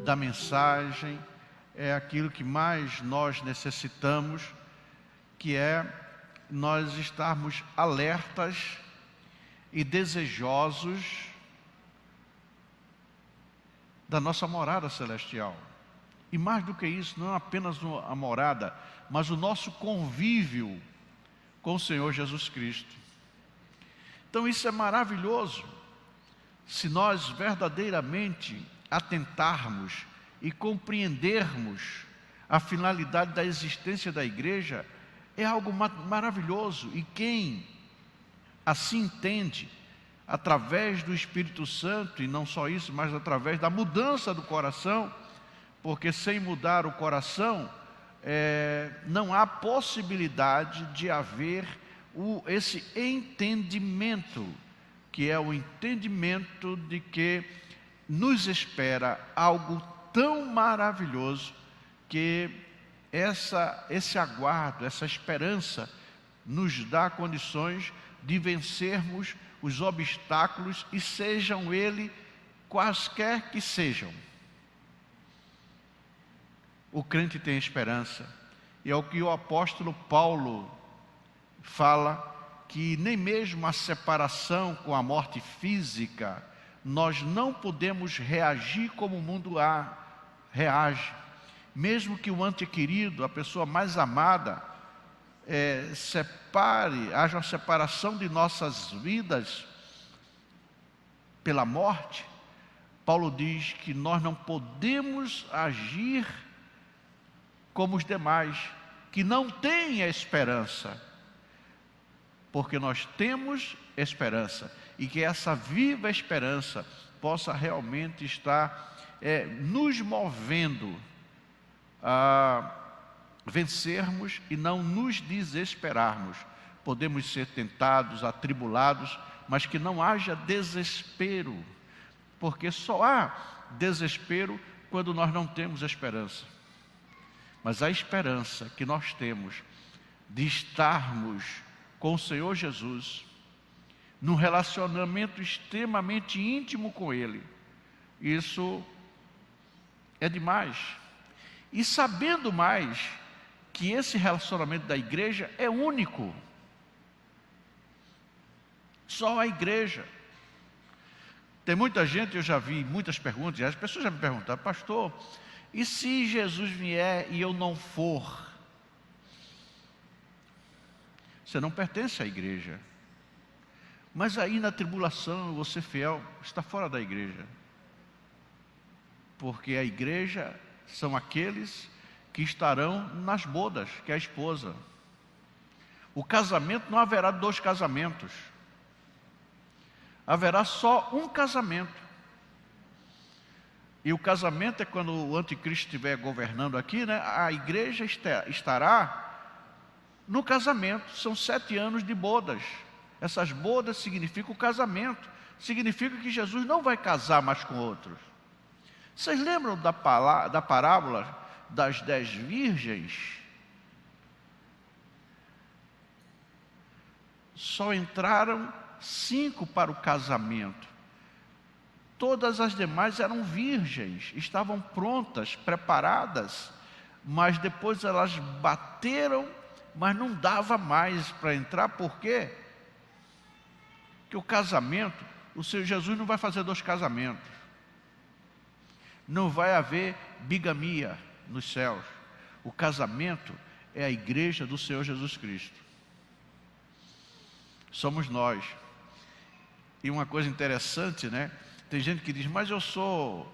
da mensagem, é aquilo que mais nós necessitamos, que é nós estarmos alertas e desejosos da nossa morada celestial. E mais do que isso, não apenas a morada, mas o nosso convívio com o Senhor Jesus Cristo. Então isso é maravilhoso, se nós verdadeiramente atentarmos e compreendermos a finalidade da existência da igreja. É algo maravilhoso, e quem assim entende, através do Espírito Santo, e não só isso, mas através da mudança do coração, porque sem mudar o coração, não há possibilidade de haver esse entendimento, que é o entendimento de que nos espera algo tão maravilhoso, que esse aguardo, essa esperança nos dá condições de vencermos os obstáculos, e sejam eles quaisquer que sejam. O crente tem esperança, e é o que o apóstolo Paulo fala, que nem mesmo a separação com a morte física, nós não podemos reagir como o mundo reage. Mesmo que o ente querido, a pessoa mais amada, haja uma separação de nossas vidas pela morte, Paulo diz que nós não podemos agir como os demais, que não têm esperança, porque nós temos esperança, e que essa viva esperança possa realmente estar nos movendo a vencermos e não nos desesperarmos. Podemos ser tentados, atribulados, mas que não haja desespero, porque só há desespero quando nós não temos esperança. Mas a esperança que nós temos de estarmos com o Senhor Jesus, num relacionamento extremamente íntimo com Ele, isso é demais. E sabendo mais que esse relacionamento da igreja é único, só a igreja. Tem muita gente, eu já vi muitas perguntas, as pessoas já me perguntaram: pastor, e se Jesus vier e eu não for? Você não pertence à igreja. Mas aí na tribulação, você fiel, está fora da igreja. Porque a igreja são aqueles que estarão nas bodas, que é a esposa. O casamento, não haverá 2 casamentos. Haverá só um casamento. E o casamento é quando o anticristo estiver governando aqui, né? A igreja estará no casamento. São 7 anos de bodas. Essas bodas significam o casamento. Significa que Jesus não vai casar mais com outros. Vocês lembram da parábola das 10 virgens? Só entraram 5 para o casamento. Todas as demais eram virgens, estavam prontas, preparadas, mas depois elas bateram, mas não dava mais para entrar. Por quê? Porque o casamento, o Senhor Jesus não vai fazer 2 casamentos. Não vai haver bigamia nos céus. O casamento é a igreja do Senhor Jesus Cristo. Somos nós. E uma coisa interessante, né? Tem gente que diz: mas eu sou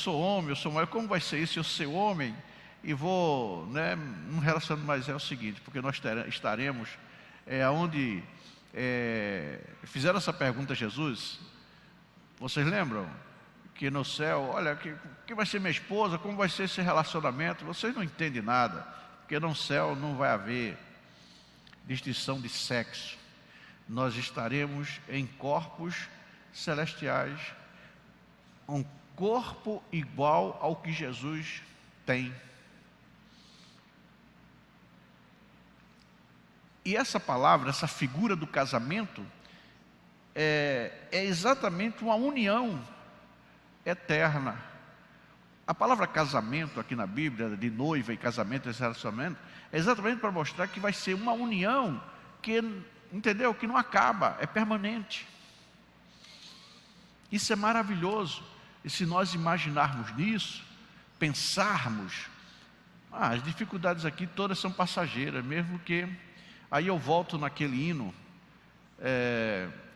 homem, eu sou mulher, como vai ser isso? Eu ser homem e vou, né? Não relaciono, mas é o seguinte, porque nós estaremos onde fizeram essa pergunta a Jesus. Vocês lembram? Que no céu, olha, que vai ser minha esposa, como vai ser esse relacionamento? Vocês não entendem nada, porque no céu não vai haver distinção de sexo. Nós estaremos em corpos celestiais, um corpo igual ao que Jesus tem. E essa palavra, essa figura do casamento, é exatamente uma união eterna. A palavra casamento aqui na Bíblia, de noiva e casamento, esse relacionamento, é exatamente para mostrar que vai ser uma união que, entendeu? Que não acaba, é permanente. Isso é maravilhoso. E se nós imaginarmos nisso, pensarmos, as dificuldades aqui todas são passageiras, mesmo que... Aí eu volto naquele hino,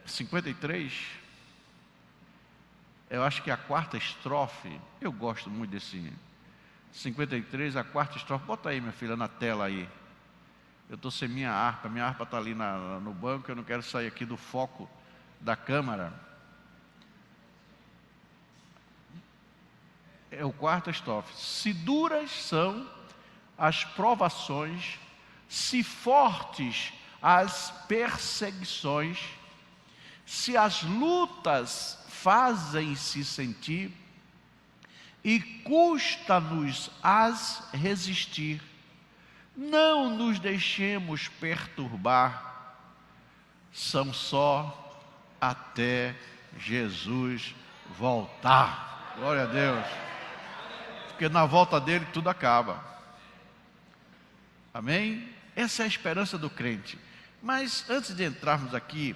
53, eu acho que é a quarta estrofe, eu gosto muito desse hino. 53, a quarta estrofe, bota aí, minha filha, na tela aí. Eu estou sem minha harpa está ali no banco, eu não quero sair aqui do foco da câmera. É o quarto estrofe. Se duras são as provações, se fortes as perseguições, se as lutas fazem-se sentir, e custa-nos as resistir, não nos deixemos perturbar, são só até Jesus voltar. Glória a Deus. Porque na volta dele tudo acaba. Amém? Essa é a esperança do crente. Mas antes de entrarmos aqui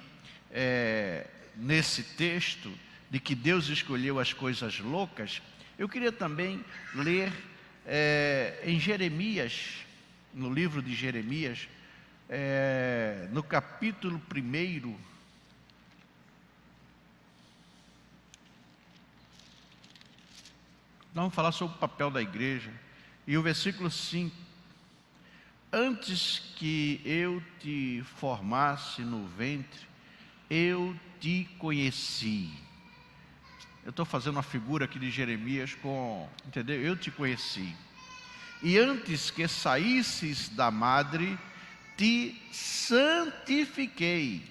nesse texto de que Deus escolheu as coisas loucas, eu queria também ler em Jeremias, no livro de Jeremias, no capítulo 1, vamos falar sobre o papel da igreja, e o versículo 5. Antes que eu te formasse no ventre, eu te conheci. Eu estou fazendo uma figura aqui de Jeremias entendeu? Eu te conheci. E antes que saísses da madre, te santifiquei.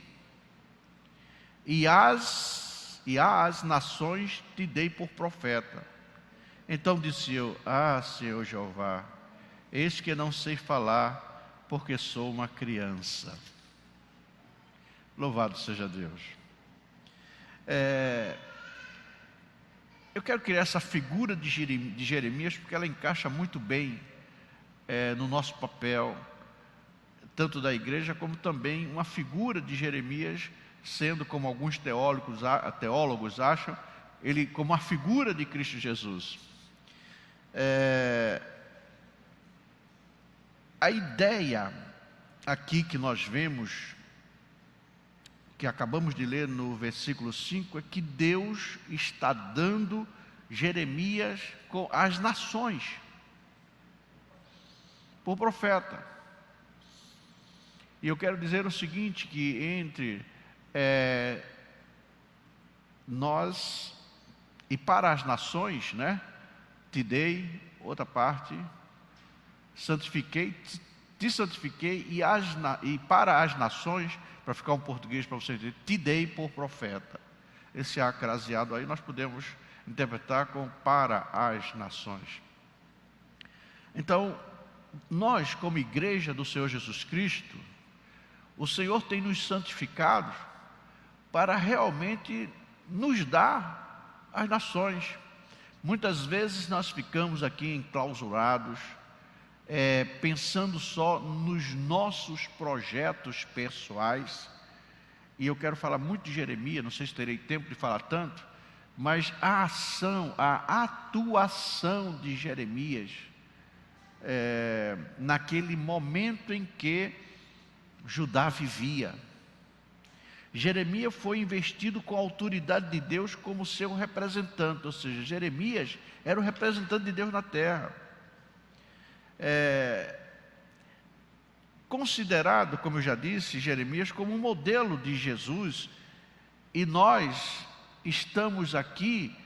E às nações te dei por profeta. Então disse eu, Senhor Jeová, eis que não sei falar, porque sou uma criança. Louvado seja Deus. Eu quero criar essa figura de Jeremias, porque ela encaixa muito bem no nosso papel, tanto da igreja, como também uma figura de Jeremias, sendo, como alguns teólogos acham, ele como a figura de Cristo Jesus. A ideia aqui que nós vemos, que acabamos de ler no versículo 5, é que Deus está dando Jeremias às nações, por profeta. E eu quero dizer o seguinte, que entre nós e para as nações, né, te dei, outra parte, te santifiquei, e para as nações, para ficar um português para você entender, te dei por profeta. Esse acraseado aí nós podemos interpretar como para as nações. Então, nós como igreja do Senhor Jesus Cristo, o Senhor tem nos santificado para realmente nos dar as nações. Muitas vezes nós ficamos aqui enclausurados, pensando só nos nossos projetos pessoais, e eu quero falar muito de Jeremias, não sei se terei tempo de falar tanto, mas a atuação de Jeremias, naquele momento em que Judá vivia. Jeremias foi investido com a autoridade de Deus como seu representante, ou seja, Jeremias era o representante de Deus na terra. Considerado, como eu já disse, Jeremias como um modelo de Jesus, e nós estamos aqui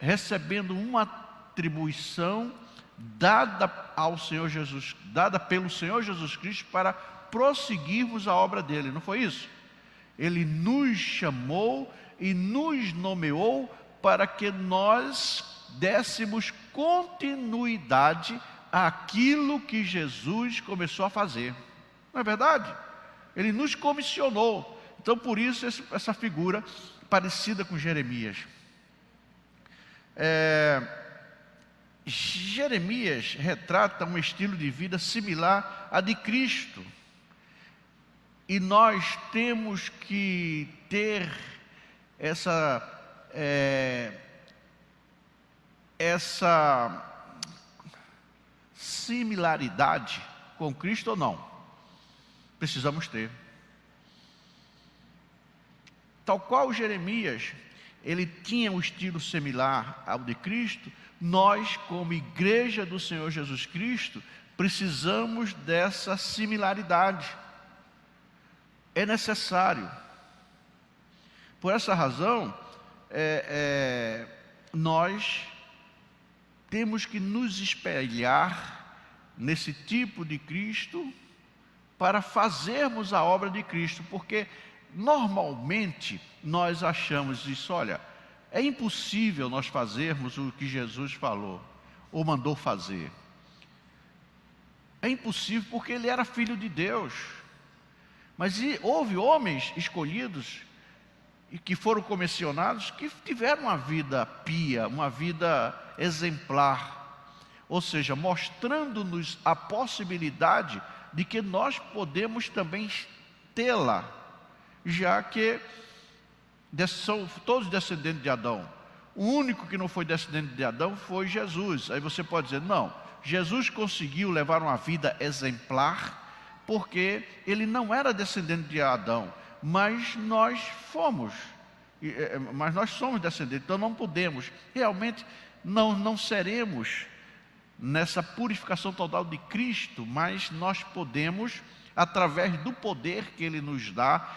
recebendo uma atribuição dada ao Senhor Jesus, dada pelo Senhor Jesus Cristo para prosseguirmos a obra dele, não foi isso? Ele nos chamou e nos nomeou para que nós dessemos continuidade àquilo que Jesus começou a fazer. Não é verdade? Ele nos comissionou. Então, por isso, essa figura parecida com Jeremias. Jeremias retrata um estilo de vida similar a de Cristo. E nós temos que ter essa similaridade com Cristo ou não? Precisamos ter. Tal qual Jeremias, ele tinha um estilo similar ao de Cristo, nós, como igreja do Senhor Jesus Cristo, precisamos dessa similaridade. É necessário. Por essa razão, nós temos que nos espelhar nesse tipo de Cristo para fazermos a obra de Cristo, porque normalmente nós achamos isso, olha, é impossível nós fazermos o que Jesus falou ou mandou fazer. É impossível porque ele era filho de Deus. Mas houve homens escolhidos e que foram comissionados que tiveram uma vida pia, uma vida exemplar, ou seja, mostrando-nos a possibilidade de que nós podemos também tê-la, já que são todos descendentes de Adão. O único que não foi descendente de Adão foi Jesus. Aí você pode dizer, não, Jesus conseguiu levar uma vida exemplar porque ele não era descendente de Adão, mas nós somos descendentes, então não podemos, realmente não seremos nessa purificação total de Cristo, mas nós podemos, através do poder que ele nos dá,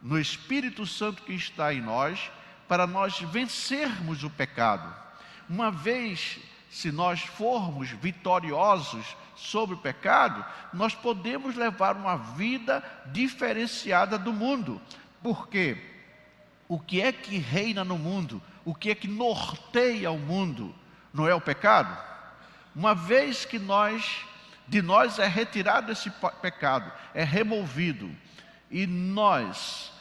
no Espírito Santo que está em nós, para nós vencermos o pecado. Uma vez, se nós formos vitoriosos sobre o pecado, nós podemos levar uma vida diferenciada do mundo. Porque o que é que reina no mundo? O que é que norteia o mundo? Não é o pecado? Uma vez que de nós é retirado esse pecado, é removido, e nós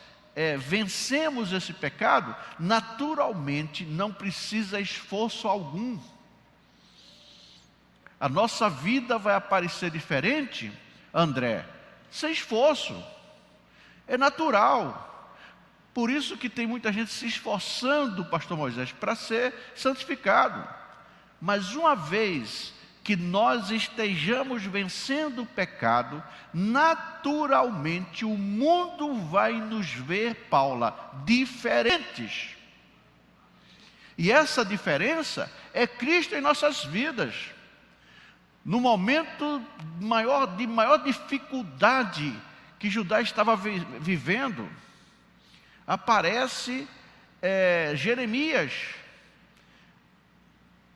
vencemos esse pecado, naturalmente não precisa esforço algum. A nossa vida vai aparecer diferente, André, sem esforço. É natural. Por isso que tem muita gente se esforçando, pastor Moisés, para ser santificado. Mas uma vez que nós estejamos vencendo o pecado, naturalmente o mundo vai nos ver, Paula, diferentes. E essa diferença é Cristo em nossas vidas. No momento de maior dificuldade que Judá estava vivendo, aparece Jeremias.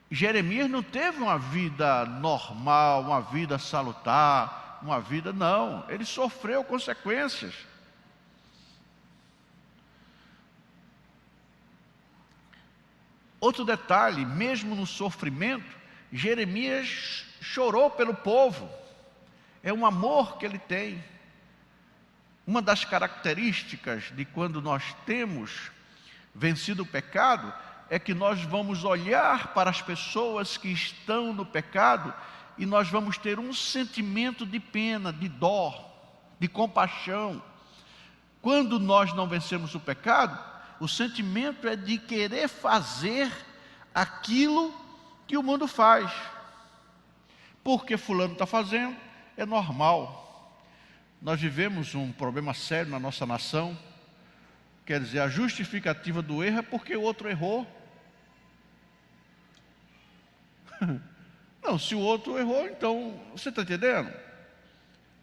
Jeremias não teve uma vida normal, uma vida salutar, não. Ele sofreu consequências. Outro detalhe, mesmo no sofrimento, Jeremias chorou pelo povo. É um amor que ele tem. Uma das características de quando nós temos vencido o pecado é que nós vamos olhar para as pessoas que estão no pecado e nós vamos ter um sentimento de pena, de dó, de compaixão. Quando nós não vencemos o pecado, o sentimento é de querer fazer aquilo que o mundo faz. Porque fulano está fazendo, é normal. Nós vivemos um problema sério na nossa nação. Quer dizer, a justificativa do erro é porque o outro errou. Não, se o outro errou, então, você está entendendo?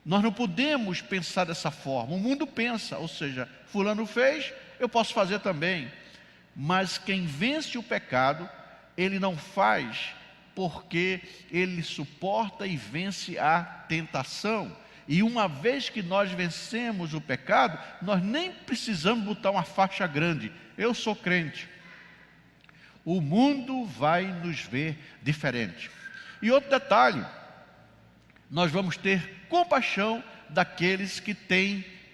Nós não podemos pensar dessa forma. O mundo pensa, ou seja, fulano fez, eu posso fazer também. Mas quem vence o pecado, ele não faz porque ele suporta e vence a tentação. E uma vez que nós vencemos o pecado, nós nem precisamos botar uma faixa grande. Eu sou crente. O mundo vai nos ver diferente. E outro detalhe, nós vamos ter compaixão daqueles que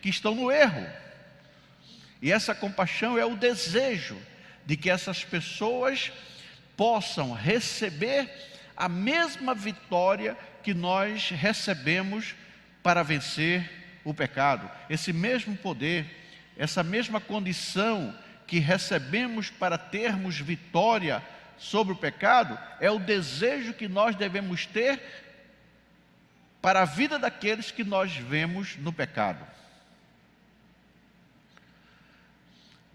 estão no erro. E essa compaixão é o desejo de que essas pessoas possam receber a mesma vitória que nós recebemos para vencer o pecado. Esse mesmo poder, essa mesma condição que recebemos para termos vitória sobre o pecado, é o desejo que nós devemos ter para a vida daqueles que nós vemos no pecado.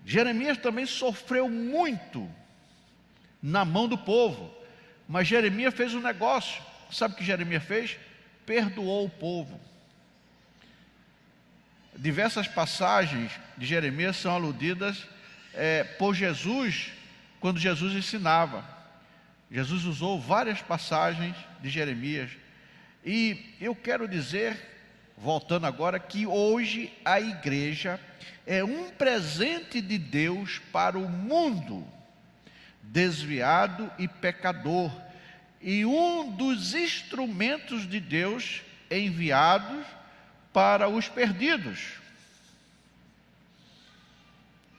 Jeremias também sofreu muito na mão do povo, mas Jeremias fez um negócio. Sabe o que Jeremias fez? Perdoou o povo. Diversas passagens de Jeremias são aludidas por Jesus, quando Jesus ensinava. Jesus usou várias passagens de Jeremias. E eu quero dizer, voltando agora, que hoje a igreja é um presente de Deus para o mundo desviado e pecador, e um dos instrumentos de Deus enviados para os perdidos.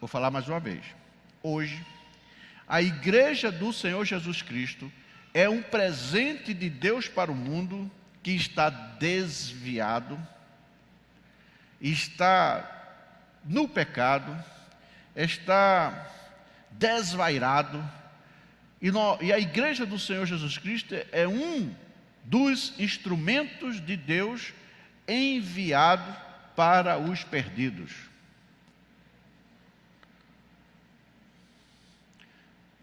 Vou falar mais uma vez. Hoje, a igreja do Senhor Jesus Cristo é um presente de Deus para o mundo que está desviado, está no pecado, está desvairado, e a igreja do Senhor Jesus Cristo é um dos instrumentos de Deus enviado para os perdidos.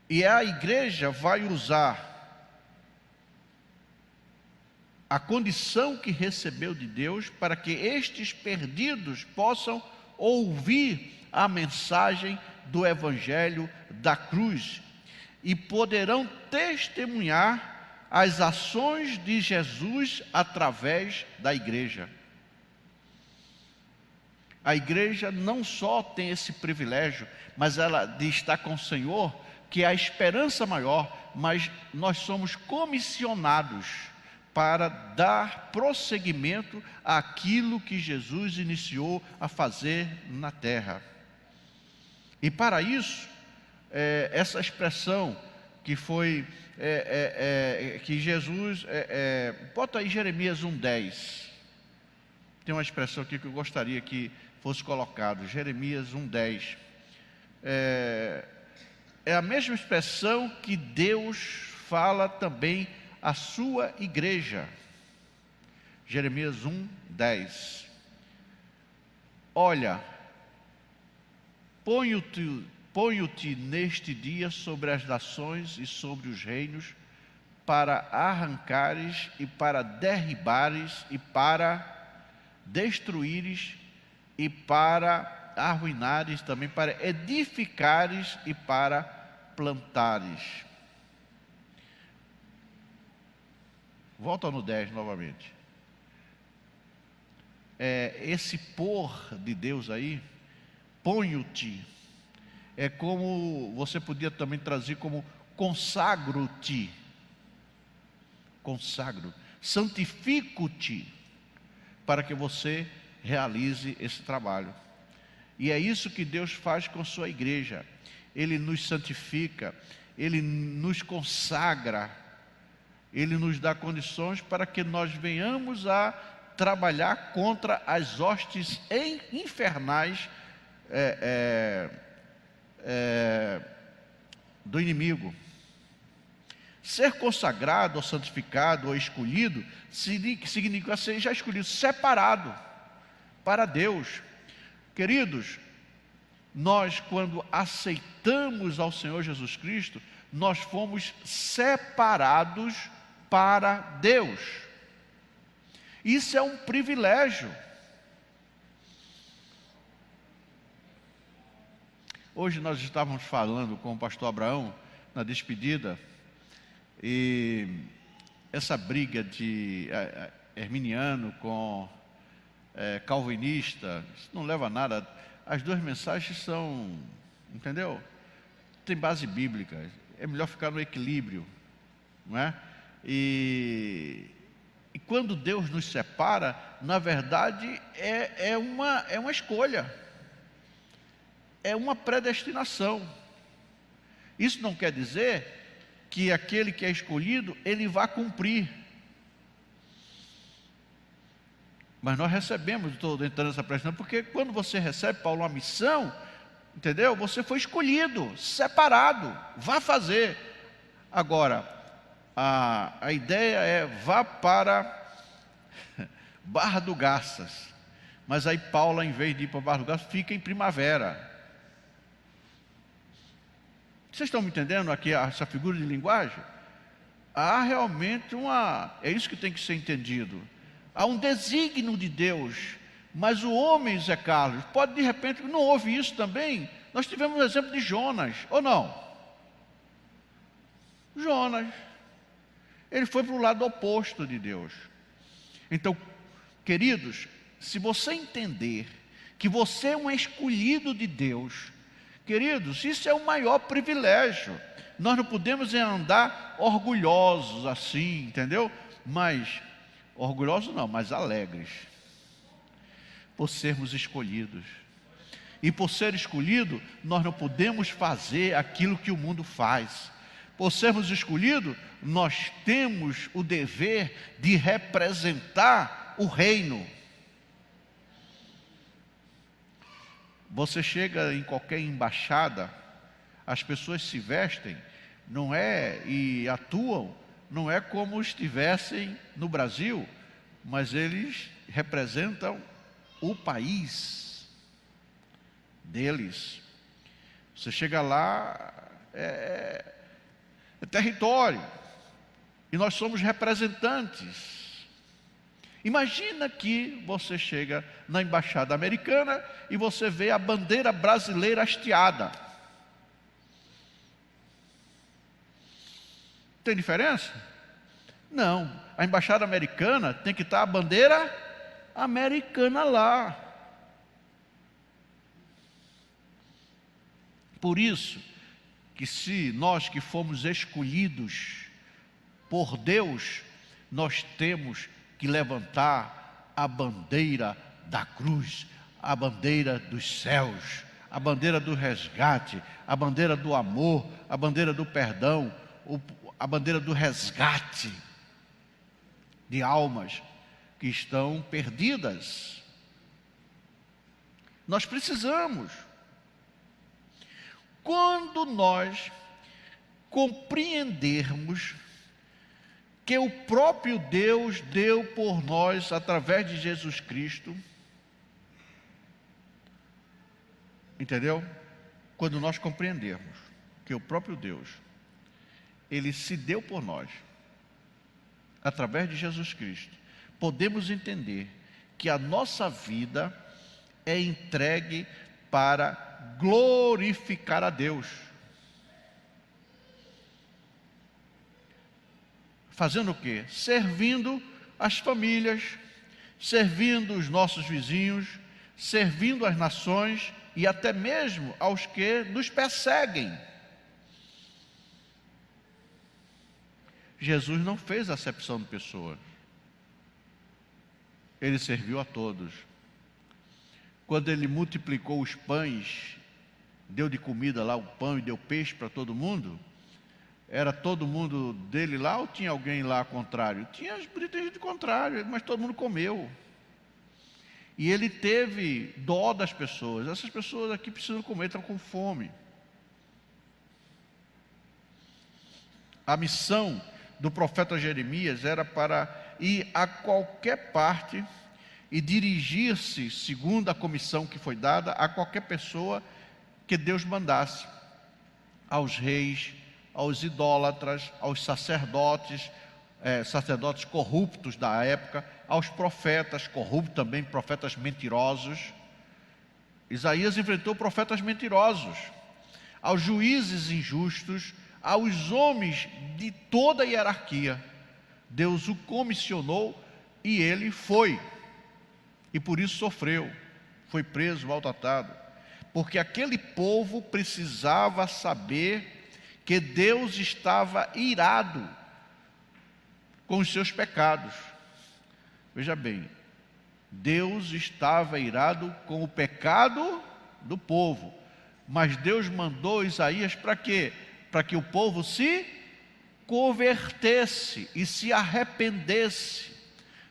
E a igreja vai usar a condição que recebeu de Deus para que estes perdidos possam ouvir a mensagem do Evangelho da cruz e poderão testemunhar as ações de Jesus através da igreja. A igreja não só tem esse privilégio, mas ela de estar com o Senhor, que é a esperança maior, mas nós somos comissionados para dar prosseguimento àquilo que Jesus iniciou a fazer na terra. E para isso, essa expressão que foi, que Jesus, bota aí Jeremias 1:10, tem uma expressão aqui que eu gostaria que fosse colocado, Jeremias 1:10, é a mesma expressão que Deus fala também à sua igreja. Jeremias 1:10, olha, ponho-te neste dia sobre as nações e sobre os reinos, para arrancares e para derribares e para destruíres e para arruinares, também para edificares e para plantares. Volta no 10 novamente. Esse pôr de Deus aí, ponho-te, é como você podia também traduzir como consagro-te, consagro, santifico-te, para que você realize esse trabalho. E é isso que Deus faz com a sua igreja. Ele nos santifica, Ele nos consagra, Ele nos dá condições para que nós venhamos a trabalhar contra as hostes infernais do inimigo. Ser consagrado, ou santificado, ou escolhido, significa ser já escolhido, separado para Deus. Queridos, nós quando aceitamos ao Senhor Jesus Cristo, nós fomos separados para Deus. Isso é um privilégio. Hoje nós estávamos falando com o pastor Abraão na despedida, e essa briga de herminiano com calvinista, isso não leva a nada. As duas mensagens são, entendeu? Tem base bíblica, é melhor ficar no equilíbrio, não é? E quando Deus nos separa, na verdade é uma escolha, é uma predestinação. Isso não quer dizer que aquele que é escolhido, ele vai cumprir. Mas nós recebemos, estou entrando nessa pressão, porque quando você recebe, Paulo, uma missão, entendeu? Você foi escolhido, separado, vá fazer. Agora, a ideia é, vá para Barra do Garças. Mas aí Paulo, em vez de ir para Barra do Garças, fica em Primavera. Vocês estão me entendendo aqui essa figura de linguagem? Há realmente é isso que tem que ser entendido. Há um desígnio de Deus, mas o homem, Zé Carlos, pode de repente, não houve isso também? Nós tivemos o exemplo de Jonas, ou não? Jonas, ele foi para o lado oposto de Deus. Então, queridos, se você entender que você é um escolhido de Deus, queridos, isso é o maior privilégio. Nós não podemos andar orgulhosos assim, entendeu? Mas, orgulhosos não, mas alegres, por sermos escolhidos. E por ser escolhido, nós não podemos fazer aquilo que o mundo faz. Por sermos escolhidos, nós temos o dever de representar o reino. Você chega em qualquer embaixada, as pessoas se vestem, e atuam, não é como estivessem no Brasil, mas eles representam o país deles. Você chega lá, é território, e nós somos representantes. Imagina que você chega na embaixada americana e você vê a bandeira brasileira hasteada. Tem diferença? Não, a embaixada americana tem que estar a bandeira americana lá. Por isso, que se nós que fomos escolhidos por Deus, nós temos que levantar a bandeira da cruz, a bandeira dos céus, a bandeira do resgate, a bandeira do amor, a bandeira do perdão, a bandeira do resgate de almas que estão perdidas. Nós precisamos. Quando nós compreendermos que o próprio Deus deu por nós através de Jesus Cristo, entendeu? Quando nós compreendermos que o próprio Deus, Ele se deu por nós, através de Jesus Cristo, podemos entender que a nossa vida é entregue para glorificar a Deus. Fazendo o quê? Servindo as famílias, servindo os nossos vizinhos, servindo as nações e até mesmo aos que nos perseguem. Jesus não fez acepção de pessoas. Ele serviu a todos. Quando ele multiplicou os pães, deu de comida lá o pão e deu peixe para todo mundo, era todo mundo dele lá ou tinha alguém lá contrário? Tinha gente contrário, mas todo mundo comeu. E ele teve dó das pessoas. Essas pessoas aqui precisam comer, estão com fome. A missão do profeta Jeremias era para ir a qualquer parte e dirigir-se, segundo a comissão que foi dada, a qualquer pessoa que Deus mandasse, aos reis, aos idólatras, aos sacerdotes, sacerdotes corruptos da época, aos profetas corruptos também, profetas mentirosos. Isaías enfrentou profetas mentirosos, aos juízes injustos, aos homens de toda a hierarquia. Deus o comissionou e ele foi, e por isso sofreu, foi preso, maltratado, porque aquele povo precisava saber que Deus estava irado com os seus pecados. Veja bem, Deus estava irado com o pecado do povo, mas Deus mandou Isaías para quê? Para que o povo se convertesse e se arrependesse.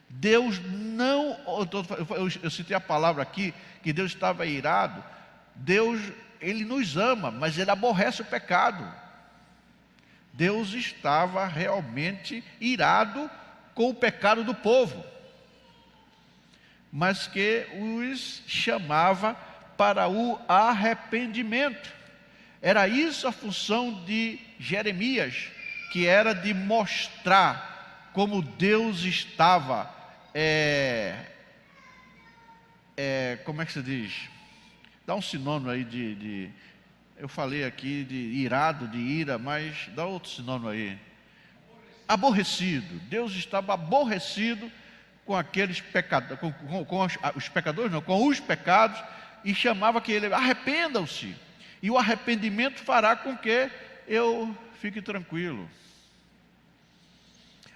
Deus não, eu citei a palavra aqui, que Deus estava irado. Deus, Ele nos ama, mas Ele aborrece o pecado. Deus estava realmente irado com o pecado do povo, mas que os chamava para o arrependimento. Era isso a função de Jeremias, que era de mostrar como Deus estava, como é que se diz? Dá um sinônimo aí eu falei aqui de irado, de ira, mas dá outro sinônimo aí. Aborrecido. Deus estava aborrecido com aqueles pecadores, com os pecadores não, com os pecados, e chamava que ele, arrependam-se, e o arrependimento fará com que eu fique tranquilo.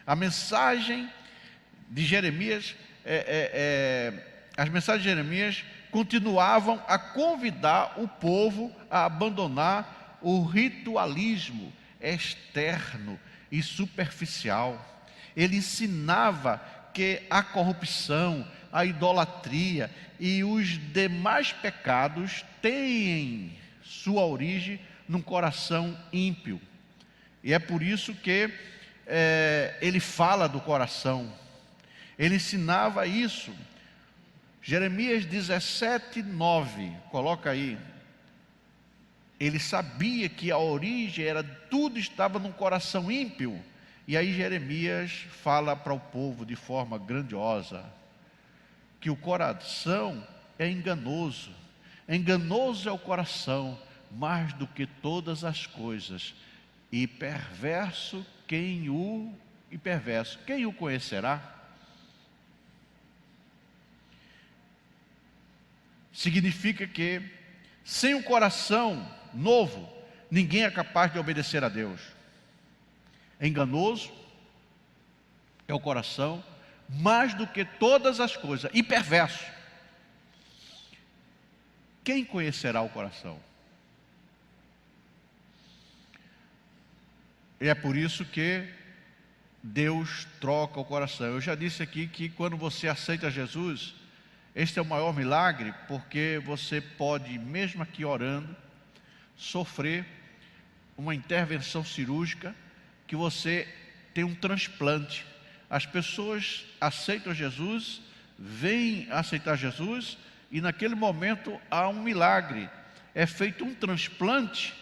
A mensagem de Jeremias, as mensagens de Jeremias continuavam a convidar o povo a abandonar o ritualismo externo e superficial. Ele ensinava que a corrupção, a idolatria e os demais pecados têm sua origem num coração ímpio. E é por isso que ele fala do coração. Ele ensinava isso. Jeremias 17:9, coloca aí. Ele sabia que a origem era, tudo estava num coração ímpio. E aí Jeremias fala para o povo de forma grandiosa, que o coração é enganoso. Enganoso é o coração, mais do que todas as coisas. E perverso quem o conhecerá? Significa que sem um coração novo, ninguém é capaz de obedecer a Deus. Enganoso é o coração, mais do que todas as coisas, e perverso. Quem conhecerá o coração? E é por isso que Deus troca o coração. Eu já disse aqui que quando você aceita Jesus, este é o maior milagre, porque você pode, mesmo aqui orando, sofrer uma intervenção cirúrgica, que você tem um transplante. As pessoas aceitam Jesus, vêm aceitar Jesus, e naquele momento há um milagre. É feito um transplante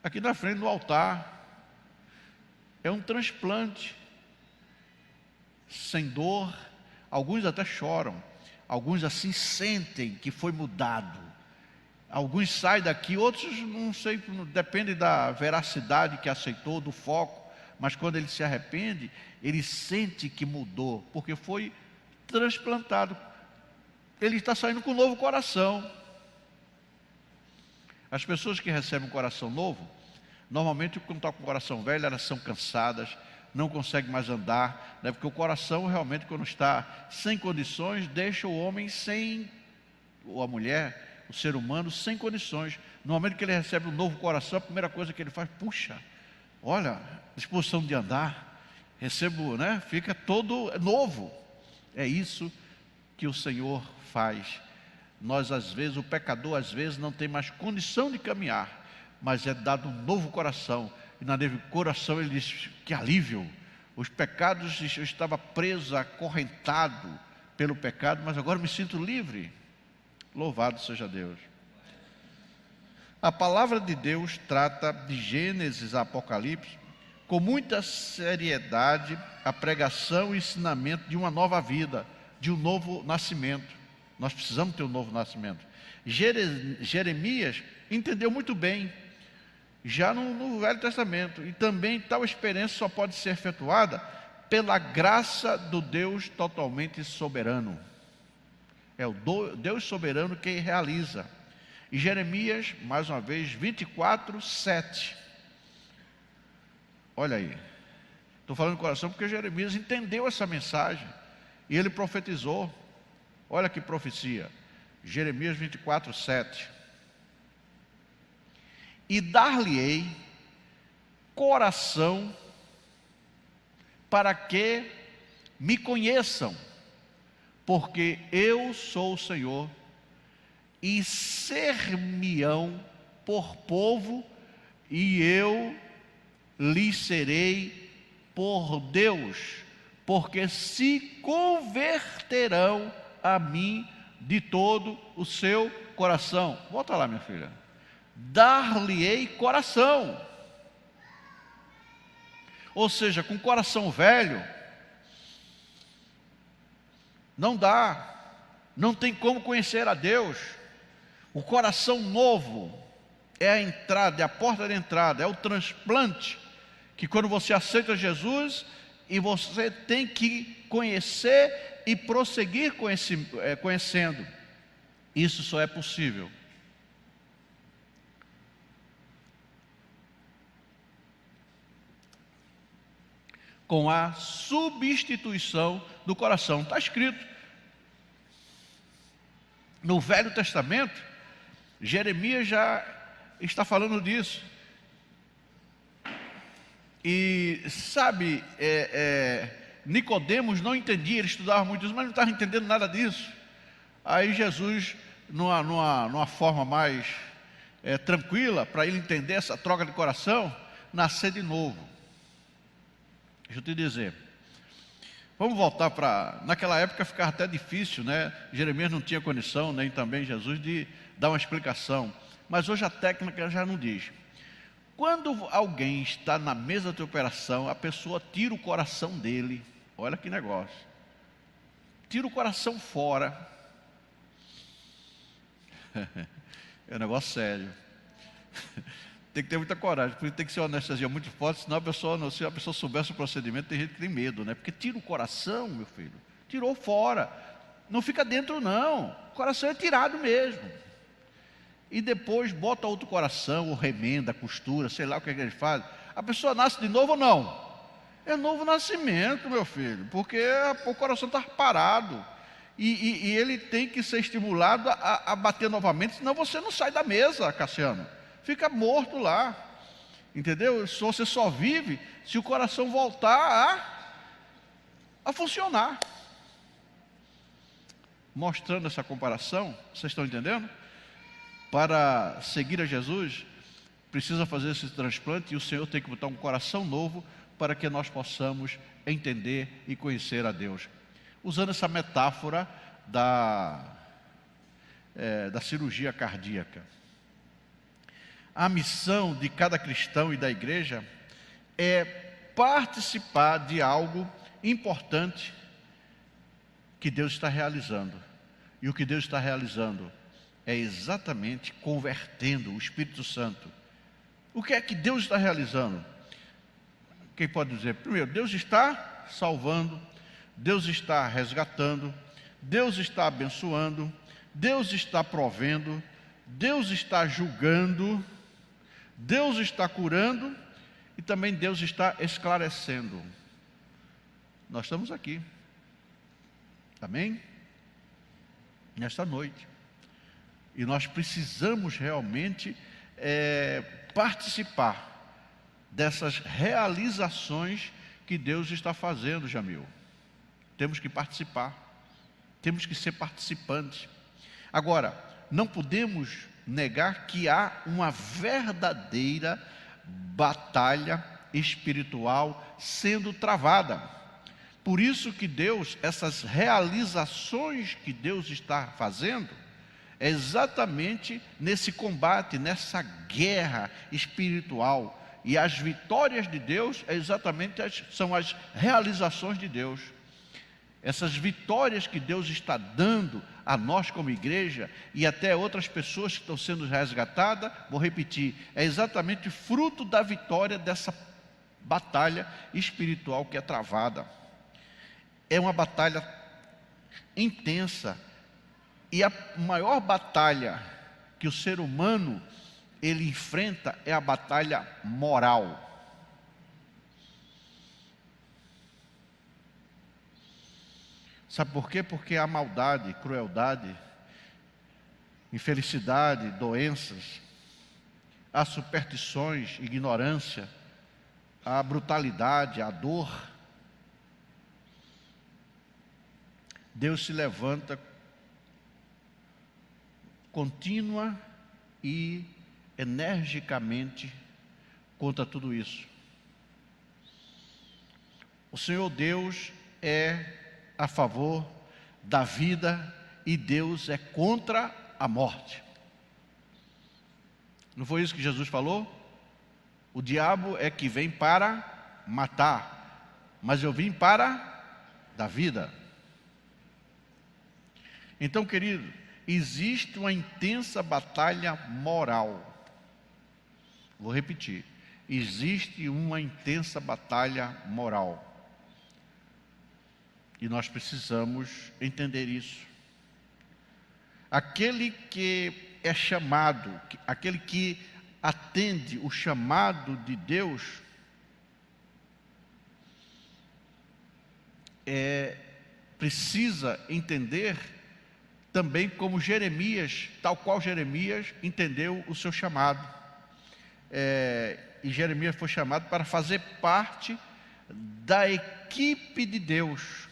aqui na frente do altar. É um transplante sem dor. Alguns até choram, alguns assim sentem que foi mudado. Alguns saem daqui, outros não sei, depende da veracidade que aceitou, do foco, mas quando ele se arrepende, ele sente que mudou, porque foi transplantado. Ele está saindo com um novo coração. As pessoas que recebem um coração novo, normalmente quando estão com o coração velho, elas são cansadas, não conseguem mais andar, né? Porque o coração realmente, quando está sem condições, deixa o homem sem, ou a mulher, o ser humano sem condições. No momento que ele recebe um novo coração, a primeira coisa que ele faz, puxa, olha, disposição de andar, recebo, né? Fica todo novo. É isso que o Senhor faz. Nós às vezes, o pecador às vezes não tem mais condição de caminhar, mas é dado um novo coração. E na coração ele diz, que alívio. Os pecados, eu estava preso, acorrentado pelo pecado, mas agora me sinto livre. Louvado seja Deus. A palavra de Deus trata de Gênesis a Apocalipse com muita seriedade a pregação e ensinamento de uma nova vida, de um novo nascimento. Nós precisamos ter um novo nascimento. Jeremias entendeu muito bem, já no Velho Testamento, e também tal experiência só pode ser efetuada pela graça do Deus totalmente soberano. É o Deus soberano que realiza. E Jeremias, mais uma vez, 24:7. Olha aí. Estou falando do coração porque Jeremias entendeu essa mensagem. E ele profetizou. Olha que profecia. Jeremias 24:7. e dar-lhe-ei coração para que me conheçam, porque eu sou o Senhor, e ser-me-ão por povo, e eu lhes serei por Deus, porque se converterão a mim de todo o seu coração. Volta lá, minha filha. Dar-lhe-ei coração. Ou seja, com coração velho, não dá, não tem como conhecer a Deus. O coração novo é a entrada, é a porta de entrada, é o transplante, que quando você aceita Jesus, e você tem que conhecer e prosseguir conhecendo. Isso só é possível com a substituição do coração. Está escrito no Velho Testamento, Jeremias já está falando disso. E sabe, Nicodemos não entendia, ele estudava muito isso, mas não estava entendendo nada disso. Aí Jesus, numa forma mais tranquila, para ele entender essa troca de coração, nascer de novo. Deixa eu te dizer, vamos voltar para... Naquela época ficava até difícil, né? Jeremias não tinha condição, nem também Jesus, de dar uma explicação. Mas hoje a técnica já não diz. Quando alguém está na mesa de operação, a pessoa tira o coração dele. Olha que negócio. Tira o coração fora. É um negócio sério. Tem que ter muita coragem, porque tem que ser uma anestesia muito forte, senão se a pessoa soubesse o procedimento, tem gente que tem medo, né? Porque tira o coração, meu filho. Tirou fora. Não fica dentro, não. O coração é tirado mesmo. E depois bota outro coração, ou remenda, costura, sei lá o que é que ele faz. A pessoa nasce de novo ou não? É novo nascimento, meu filho, porque o coração está parado. E ele tem que ser estimulado a bater novamente, senão você não sai da mesa, Cassiano. Fica morto lá. Entendeu? Você só vive se o coração voltar a funcionar. Mostrando essa comparação, vocês estão entendendo? Para seguir a Jesus, precisa fazer esse transplante, e o Senhor tem que botar um coração novo para que nós possamos entender e conhecer a Deus. Usando essa metáfora da cirurgia cardíaca. A missão de cada cristão e da igreja é participar de algo importante que Deus está realizando. E o que Deus está realizando é exatamente convertendo o Espírito Santo. O que é que Deus está realizando? Quem pode dizer? Primeiro, Deus está salvando, Deus está resgatando, Deus está abençoando, Deus está provendo, Deus está julgando, Deus está curando e também Deus está esclarecendo. Nós estamos aqui. Amém? Nesta noite. E nós precisamos realmente participar dessas realizações que Deus está fazendo, Jamil. Temos que participar. Temos que ser participantes. Agora, não podemos negar que há uma verdadeira batalha espiritual sendo travada. Por isso que Deus, essas realizações que Deus está fazendo, é exatamente nesse combate, nessa guerra espiritual. E as vitórias de Deus são as realizações de Deus. Essas vitórias que Deus está dando a nós como igreja e até outras pessoas que estão sendo resgatadas, vou repetir, é exatamente fruto da vitória dessa batalha espiritual que é travada. É uma batalha intensa. E a maior batalha que o ser humano ele enfrenta é a batalha moral. Sabe por quê? Porque a maldade, crueldade, infelicidade, doenças, as superstições, ignorância, a brutalidade, a dor, Deus se levanta contínua e energicamente contra tudo isso. O Senhor Deus é a favor da vida e Deus é contra a morte. Não foi isso que Jesus falou? O diabo é que vem para matar, mas eu vim para dar vida. Então, querido, existe uma intensa batalha moral. Vou repetir. Existe uma intensa batalha moral. E nós precisamos entender isso. Aquele que é chamado, aquele que atende o chamado de Deus, precisa entender também como Jeremias, tal qual Jeremias entendeu o seu chamado. E Jeremias foi chamado para fazer parte da equipe de Deus.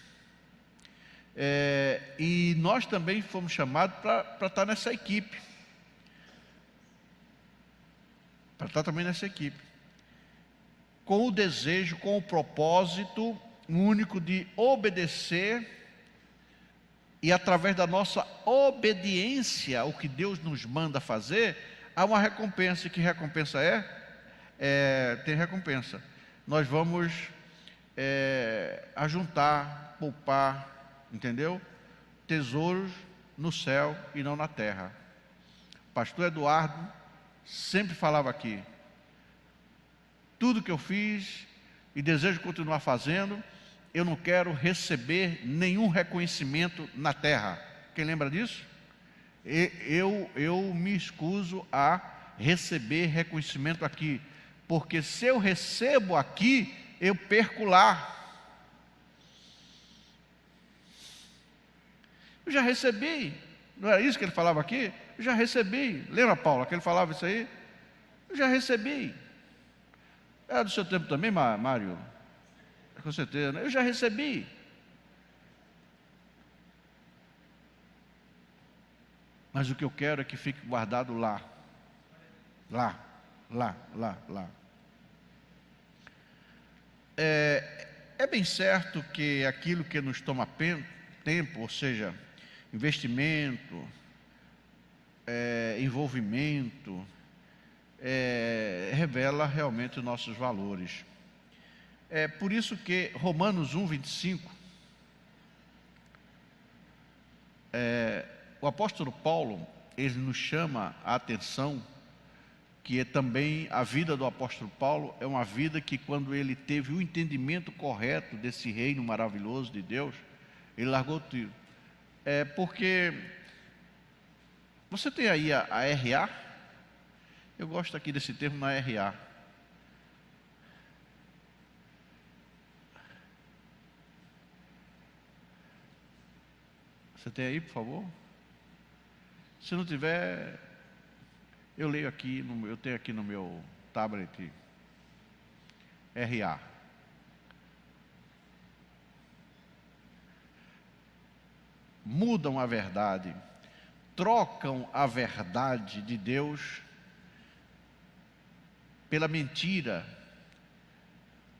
E nós também fomos chamados para estar nessa equipe. Para estar também nessa equipe. Com o desejo, com o propósito único de obedecer. E através da nossa obediência ao que Deus nos manda fazer, há uma recompensa. Que recompensa é? Tem recompensa. Nós vamos ajuntar, poupar, entendeu? Tesouros no céu e não na terra. Pastor Eduardo sempre falava aqui. Tudo que eu fiz e desejo continuar fazendo, eu não quero receber nenhum reconhecimento na terra. Quem lembra disso? Eu me escuso a receber reconhecimento aqui, porque se eu recebo aqui, eu perco lá. Eu já recebi, não era isso que ele falava aqui? Eu já recebi. Lembra, Paulo, que ele falava isso aí? Eu já recebi. Era do seu tempo também, Mário? Com certeza, né? Eu já recebi. Mas o que eu quero é que fique guardado lá. Lá. É bem certo que aquilo que nos toma tempo, ou seja, investimento, envolvimento, revela realmente os nossos valores. É por isso que Romanos 1, 25, o apóstolo Paulo, ele nos chama a atenção, que também a vida do apóstolo Paulo é uma vida que quando ele teve o entendimento correto desse reino maravilhoso de Deus, ele largou tudo. Porque você tem aí a RA, eu gosto aqui desse termo na RA. Você tem aí, por favor? Se não tiver, eu leio aqui, eu tenho aqui no meu tablet, RA. Mudam a verdade, trocam a verdade de Deus pela mentira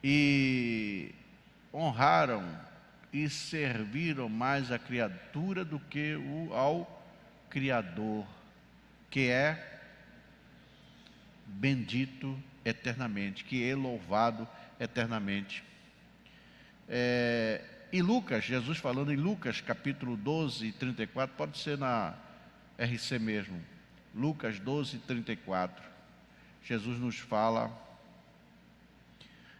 e honraram e serviram mais a criatura do que ao Criador, que é bendito eternamente, que é louvado eternamente. E Lucas, Jesus falando em Lucas capítulo 12, 34, pode ser na RC mesmo, Lucas 12, 34, Jesus nos fala.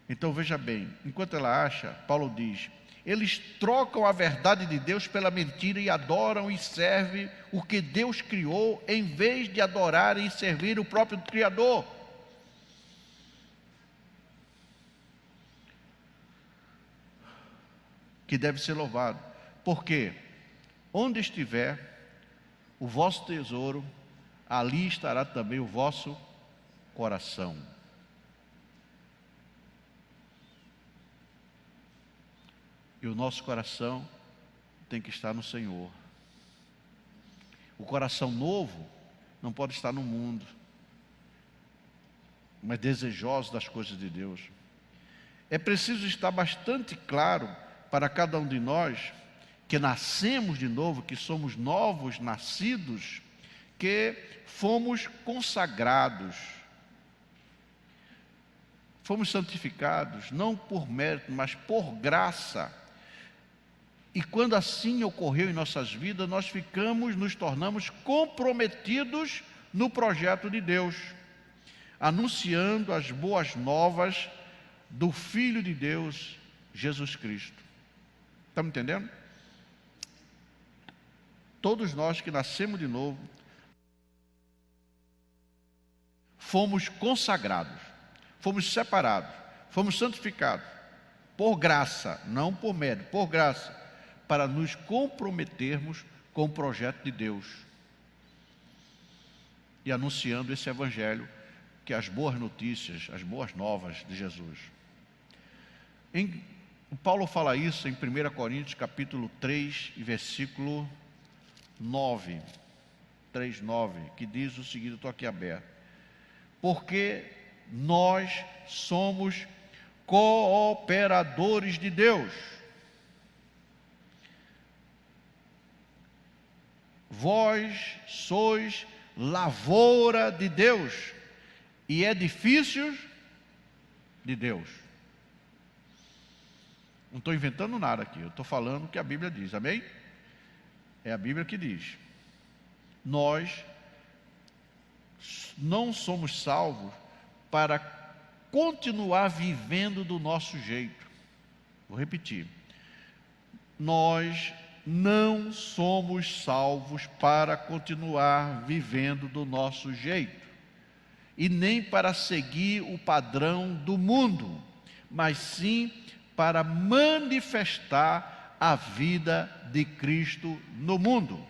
Então veja bem, enquanto ela acha, Paulo diz: eles trocam a verdade de Deus pela mentira e adoram e servem o que Deus criou, em vez de adorarem e servir o próprio Criador. Que deve ser louvado. Porque onde estiver o vosso tesouro, ali estará também o vosso coração. E o nosso coração tem que estar no Senhor. O coração novo não pode estar no mundo, mas desejoso das coisas de Deus. É preciso estar bastante claro para cada um de nós que nascemos de novo, que somos novos nascidos, que fomos consagrados, fomos santificados, não por mérito, mas por graça. E quando assim ocorreu em nossas vidas, nós nos tornamos comprometidos no projeto de Deus, anunciando as boas novas do Filho de Deus, Jesus Cristo. Estamos entendendo? Todos nós que nascemos de novo, fomos consagrados, fomos separados, fomos santificados, por graça, não por mérito, por graça, para nos comprometermos com o projeto de Deus e anunciando esse evangelho, que é as boas notícias, as boas novas de Jesus. Paulo fala isso em 1 Coríntios capítulo 3 e versículo 9, 3:9, que diz o seguinte, eu estou aqui aberto: porque nós somos cooperadores de Deus. Vós sois lavoura de Deus e edifícios de Deus. Não estou inventando nada aqui, eu estou falando o que a Bíblia diz, amém? É a Bíblia que diz. Nós não somos salvos para continuar vivendo do nosso jeito. Vou repetir. Nós não somos salvos para continuar vivendo do nosso jeito, e nem para seguir o padrão do mundo, mas sim para manifestar a vida de Cristo no mundo.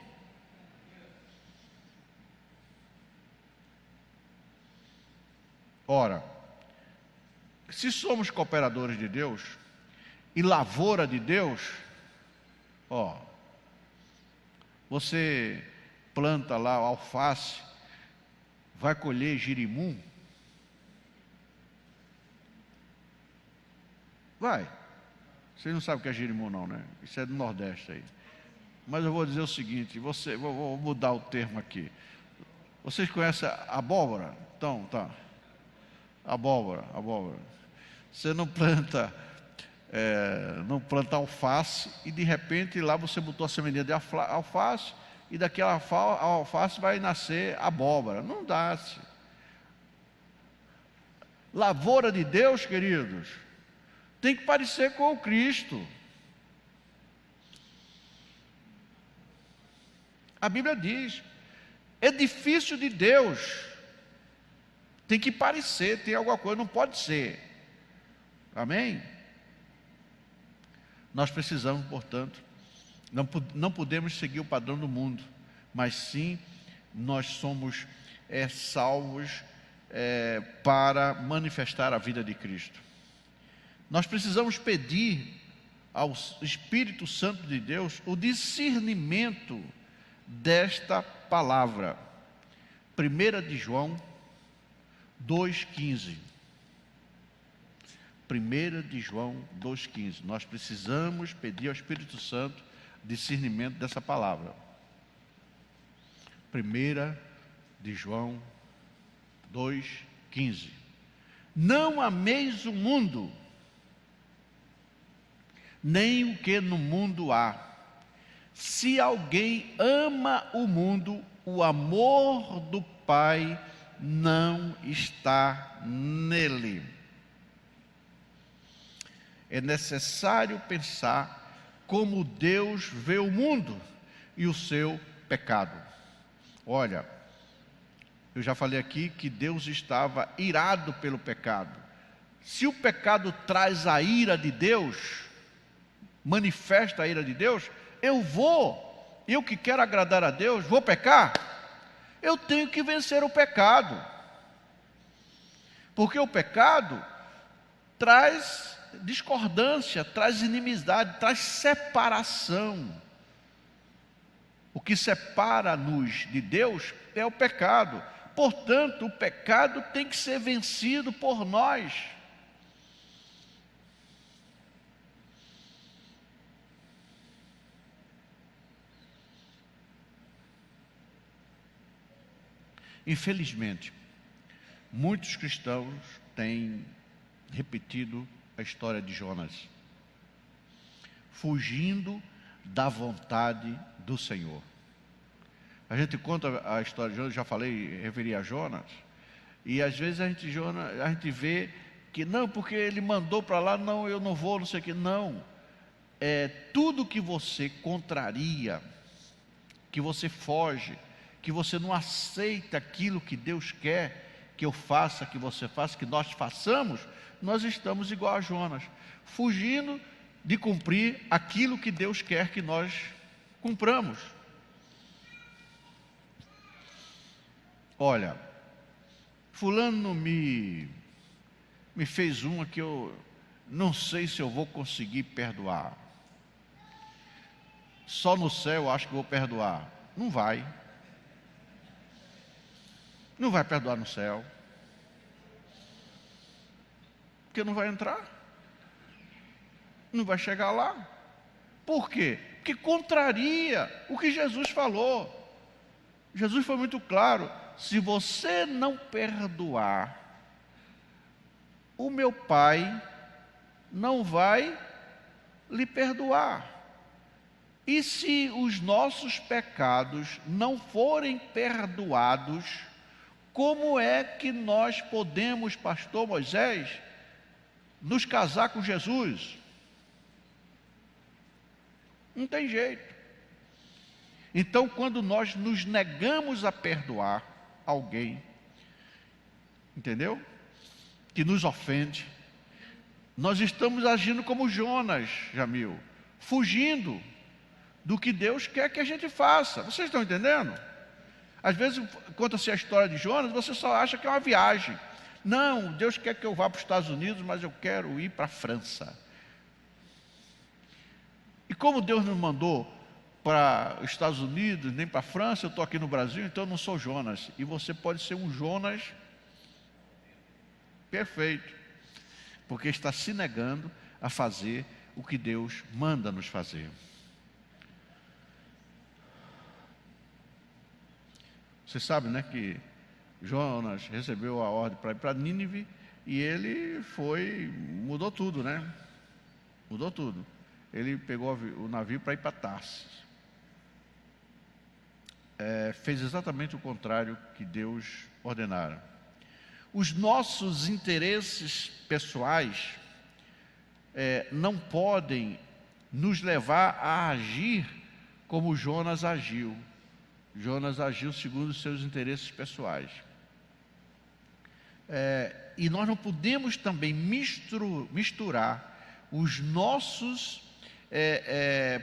Ora, se somos cooperadores de Deus e lavoura de Deus, você planta lá alface, vai colher girimum? Vai. Vocês não sabem o que é girimum não, né? Isso é do Nordeste aí. Mas eu vou dizer o seguinte, vou mudar o termo aqui. Vocês conhecem a abóbora? Então, tá. Abóbora. Você não planta alface e de repente lá você botou a sementinha de alface e daquela alface vai nascer abóbora. Não dá-se. Lavoura de Deus, queridos, tem que parecer com o Cristo. A Bíblia diz, edifício de Deus, tem que parecer, tem alguma coisa, não pode ser. Amém? Nós precisamos, portanto, não podemos seguir o padrão do mundo, mas sim, nós somos salvos para manifestar a vida de Cristo. Nós precisamos pedir ao Espírito Santo de Deus o discernimento desta palavra. 1 de João 2,15. 1 de João 2,15. Nós precisamos pedir ao Espírito Santo discernimento dessa palavra. 1 de João 2,15. Não ameis o mundo, nem o que no mundo há. Se alguém ama o mundo, o amor do Pai não está nele. É necessário pensar como Deus vê o mundo e o seu pecado. Olha, eu já falei aqui que Deus estava irado pelo pecado. Se o pecado traz a ira de Deus, manifesta a ira de Deus, eu que quero agradar a Deus, vou pecar? Eu tenho que vencer o pecado. Porque o pecado traz discordância, traz inimizade, traz separação. O que separa-nos de Deus é o pecado. Portanto, o pecado tem que ser vencido por nós. Infelizmente, muitos cristãos têm repetido a história de Jonas, fugindo da vontade do Senhor. A gente conta a história de Jonas, já falei, referi a Jonas, e às vezes a gente vê que não, porque ele mandou para lá, não, eu não vou, não sei o que, não. Tudo que você contraria, que você foge, que você não aceita aquilo que Deus quer que eu faça, que você faça, que nós façamos, nós estamos igual a Jonas, fugindo de cumprir aquilo que Deus quer que nós cumpramos. Olha, fulano me fez uma que eu não sei se eu vou conseguir perdoar. Só no céu eu acho que vou perdoar. Não vai. Não vai perdoar no céu. Porque não vai entrar. Não vai chegar lá. Por quê? Porque contraria o que Jesus falou. Jesus foi muito claro. Se você não perdoar, o meu Pai não vai lhe perdoar. E se os nossos pecados não forem perdoados, como é que nós podemos, pastor Moisés, nos casar com Jesus? Não tem jeito. Então, quando nós nos negamos a perdoar alguém, entendeu? Que nos ofende, nós estamos agindo como Jonas, Jamil, fugindo do que Deus quer que a gente faça. Vocês estão entendendo? Às vezes, conta-se a história de Jonas, você só acha que é uma viagem. Não, Deus quer que eu vá para os Estados Unidos, mas eu quero ir para a França. E como Deus não mandou para os Estados Unidos, nem para a França, eu estou aqui no Brasil, então eu não sou Jonas. E você pode ser um Jonas perfeito, porque está se negando a fazer o que Deus manda nos fazer. Você sabe, né, que Jonas recebeu a ordem para ir para Nínive e ele mudou tudo, né? Mudou tudo. Ele pegou o navio para ir para Tarsis. Fez exatamente o contrário que Deus ordenara. Os nossos interesses pessoais não podem nos levar a agir como Jonas agiu. Jonas agiu segundo os seus interesses pessoais. E nós não podemos também misturar os nossos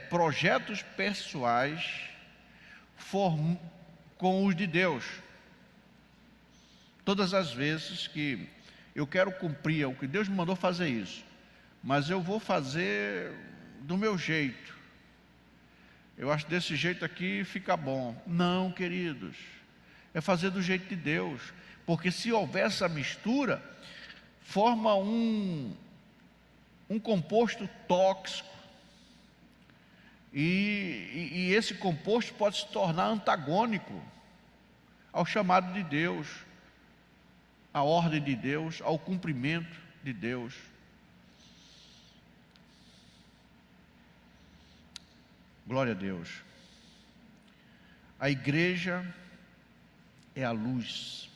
projetos pessoais com os de Deus. Todas as vezes que eu quero cumprir o que Deus me mandou fazer isso, mas eu vou fazer do meu jeito. Eu acho que desse jeito aqui fica bom. Não, queridos, é fazer do jeito de Deus, porque se houver essa mistura, forma um composto tóxico, e esse composto pode se tornar antagônico ao chamado de Deus, à ordem de Deus, ao cumprimento de Deus. Glória a Deus. A igreja é a luz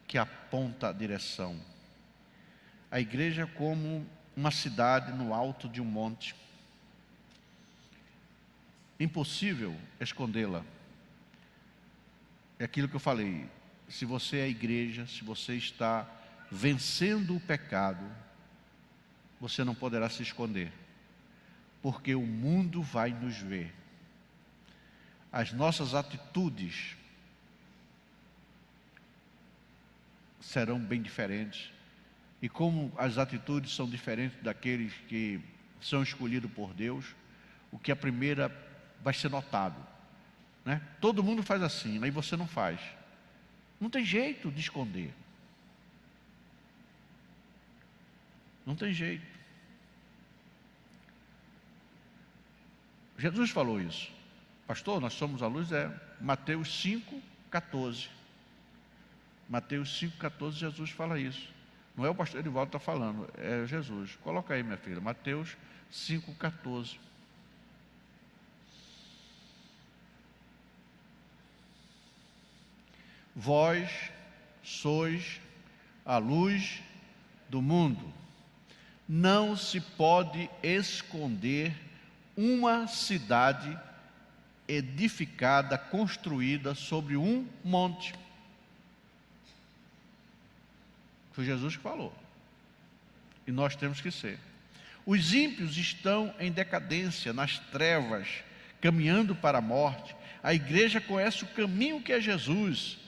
que aponta a direção. A igreja é como uma cidade no alto de um monte. Impossível escondê-la. É aquilo que eu falei. Se você é a igreja, se você está vencendo o pecado, você não poderá se esconder. Porque o mundo vai nos ver. As nossas atitudes serão bem diferentes. E como as atitudes são diferentes daqueles que são escolhidos por Deus, o que a primeira vai ser notado, né? Todo mundo faz assim, aí você não faz. Não tem jeito de esconder. Não tem jeito. Jesus falou isso. Pastor, nós somos a luz, Mateus 5,14. Mateus 5,14, Jesus fala isso. Não é o pastor Edivaldo que está falando, é Jesus. Coloca aí, minha filha, Mateus 5,14. Vós sois a luz do mundo. Não se pode esconder uma cidade edificada, construída sobre um monte. Foi Jesus que falou. E nós temos que ser. Os ímpios estão em decadência, nas trevas, caminhando para a morte. A igreja conhece o caminho que é Jesus.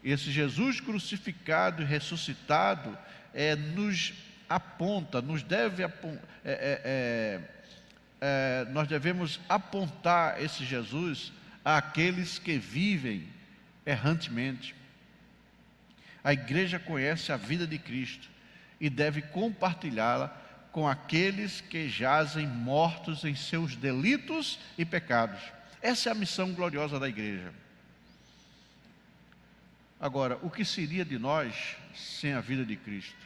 Esse Jesus crucificado e ressuscitado nos aponta, nós devemos apontar esse Jesus àqueles que vivem errantemente. A igreja conhece a vida de Cristo e deve compartilhá-la com aqueles que jazem mortos em seus delitos e pecados. Essa é a missão gloriosa da igreja. Agora, o que seria de nós sem a vida de Cristo?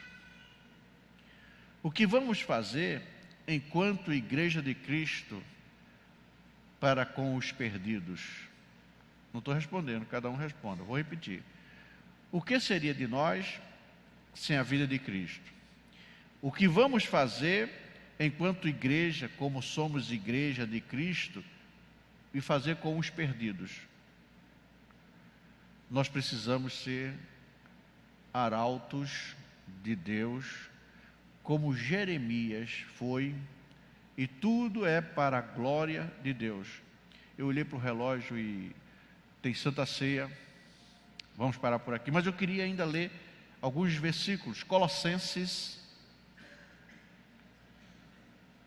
O que vamos fazer enquanto igreja de Cristo para com os perdidos? Não estou respondendo, cada um responda, vou repetir. O que seria de nós sem a vida de Cristo? O que vamos fazer enquanto igreja, como somos igreja de Cristo, e fazer com os perdidos? Nós precisamos ser arautos de Deus, como Jeremias foi, e tudo é para a glória de Deus. Eu olhei para o relógio e tem Santa Ceia, vamos parar por aqui, mas eu queria ainda ler alguns versículos. Colossenses,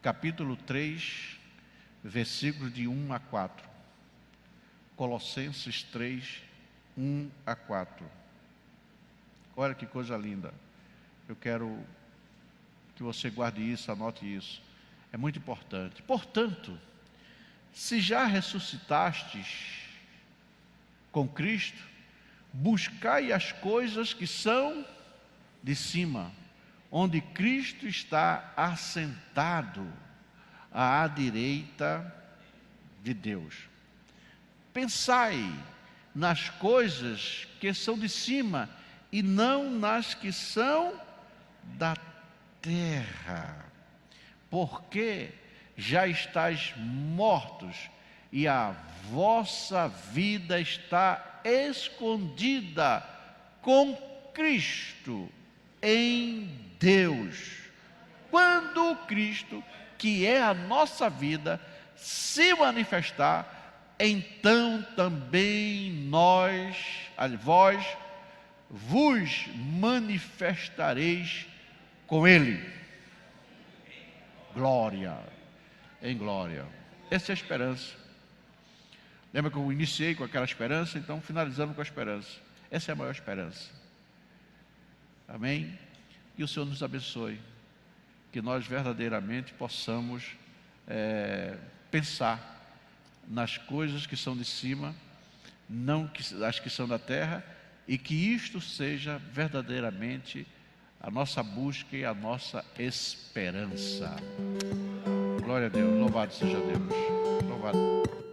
capítulo 3, versículos de 1 a 4. Colossenses 3, 1 a 4. Olha que coisa linda. Eu quero que você guarde isso, anote isso. É muito importante. Portanto, se já ressuscitastes com Cristo, buscai as coisas que são de cima, onde Cristo está assentado à direita de Deus. Pensai nas coisas que são de cima e não nas que são da terra, porque já estáis mortos e a vossa vida está escondida com Cristo em Deus. Quando Cristo, que é a nossa vida, se manifestar, então também vós vos manifestareis com Ele. Glória, em glória. Essa é a esperança. Lembra que eu iniciei com aquela esperança? Então finalizamos com a esperança. Essa é a maior esperança. Amém? Que o Senhor nos abençoe. Que nós verdadeiramente possamos pensar nas coisas que são de cima, não as que são da terra, e que isto seja verdadeiramente a nossa busca e a nossa esperança. Glória a Deus, louvado seja Deus. Louvado.